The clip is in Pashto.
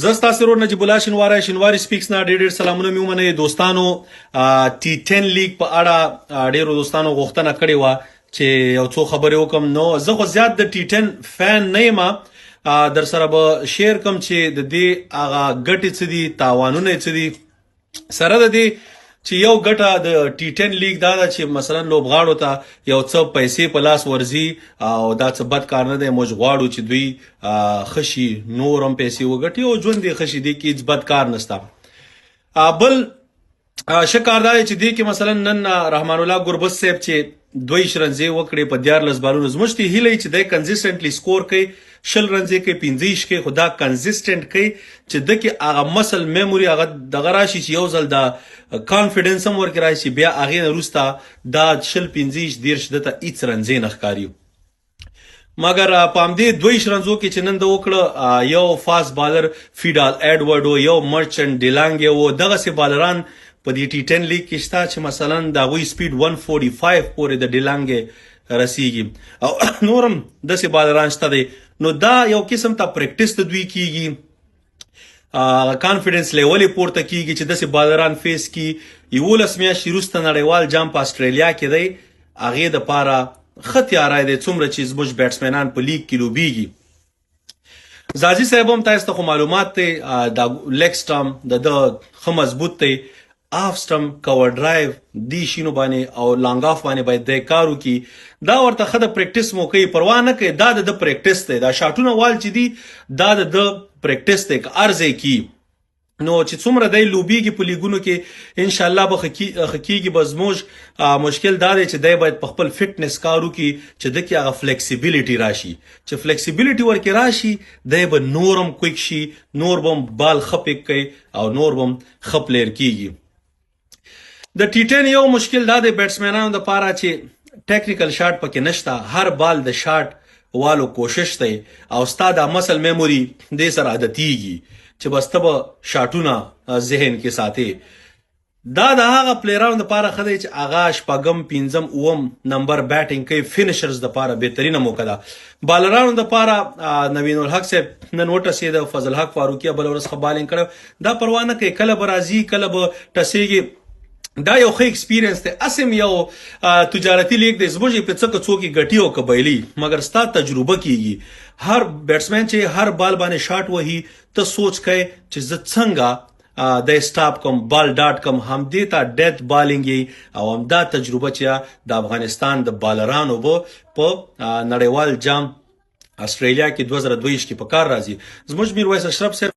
زستا سرور نجیب الله شینواری سپیکس نه ډېر سلامونه مې ومنئ دوستانو. ټي 10 لیگ په اړه ډېرو دوستانو غوښتنه کړې وه چې یو څو خبرې وکم. نو زه خو زیات د ټي 10 فین نه یم، در سره به شیر کم چې د دې هغه ګټې څه دي، تاوانونه یې څه دي. سره د دې چې یو ګټه د ټي 10 لیگ دا ده چې مثلا لوبغاړو ته یو څه پیسې په لاس ورځي او دا څه بد کار نه دی. موږ غواړو چې دوی خشي نور هم پیسې وګټي او ژوند یې خشي، دی کې هیڅ بد کار نشته. بل ښه کار دا دی چې دی کې مثلا نن رحمان الله ګربز صاحب چې 2 رنزې وکړې په 14 بالونو، زموږ ته هیله چې دی کنسیسټنټلی سکور کوي، 20 رنزې کوي، 15 کوي، خو دا کنسیسټنټ کوي چې د کې هغه مسل میموري هغه دغه راشي چې یو ځل د کانفیډنس هم ورکړي راشي، بیا هغې نه وروسته دا 20 15 30 دته هیڅ رنزې نه ښکاري. مګر په همدې 2 رنزو کې چې نن د وکړه یو فاست بالر فیډال ایډورډ و، یو مرچنټ ډیلانګ و، دغسې بالران په دې ټي 10 لیگ کې شته چې مثلا د هغوی سپیډ 145 پورې د ډیلانګ رسیږي او نور هم داسې بالران شته دی. نو دا یو قسم ته پریکټس د دوی کیږي، کانفیډنس لیول یې پورته کیږي چې داسې بالران فیس کی. 11 میاشتې وروسته نړیوال جام په استرالیا کې دی، هغې دپاره ښه تیاری دی څومره چې زموږ بیټسمینان په لیگ کې لوبیږي. زازي صاحب هم تاسو ته خو معلومات دی، د لیګ سټم د ده ښه مضبوط دی، آف سټم کور ډرایو دی شینو باندې او لانګ آف باندې باید دی کار وکړي. دا ورته ښه د پریکټس موقع پروا نه کوي، دا د پریکټس دی، دا شاټونه وال چې دي دا د پریکټس دی، که ارزه کی نو چې څومره دی لوبیږي په لیګونو کې انشاءالله به ښه کیږي. به زموږ مشکل دا دی چې دی باید په خپل فټنس کار وکړي چې د کې هغه فلیکسیبیلیټي راشي، چې فلیکسیبیلیټي ورکې راشي دی به نور هم کویک شي، نور به هم بال ښه پیک کوي او نور به هم ښه پلیر کیږي. د ټي 10 یو مشکل دا دی بیټسمینانو دپاره چې ټیکنیکل شاټ پکې نشته، هر بال د شاټ والو کوشش دی او ستا دا مسل میموري دې سره عادتیږي چې بس ته به شاټونه ذهن کې ساتې. دا د هغه پلیرانو دپاره ښه دی چې هغه شپږم، پنځم، اووم نمبر بیټینګ کوي، فینشرز دپاره بهترینه موقع ده. بالرانو دپاره نوین الحق صاحب نن وټسېده، فضل حق فاروقي بله ورځ ښه بالینګ کړی، دا پروا نه کوي، کله به راځي کله به ټسېږي. دا یو ښه ایکسپیرینس دی، اسم یو تجارتي لیګ دی، زموږ یې په څه که څوک یې ګټي او که بایلي، مګر ستا تجربه کیږي. هر بیټسمین چې هر بال باندې شاټ وهي ته سوچ کوي چې زه څنګه د سټاپ کوم، بال ډاټ کوم، همدې ته ډیت بالینګ یې او همدا تجربه چې د افغانستان د بالرانو به په نړیوال جام استرالیا کې 2022 کې په کار راځي. زموږ میرویس اشرف صاحب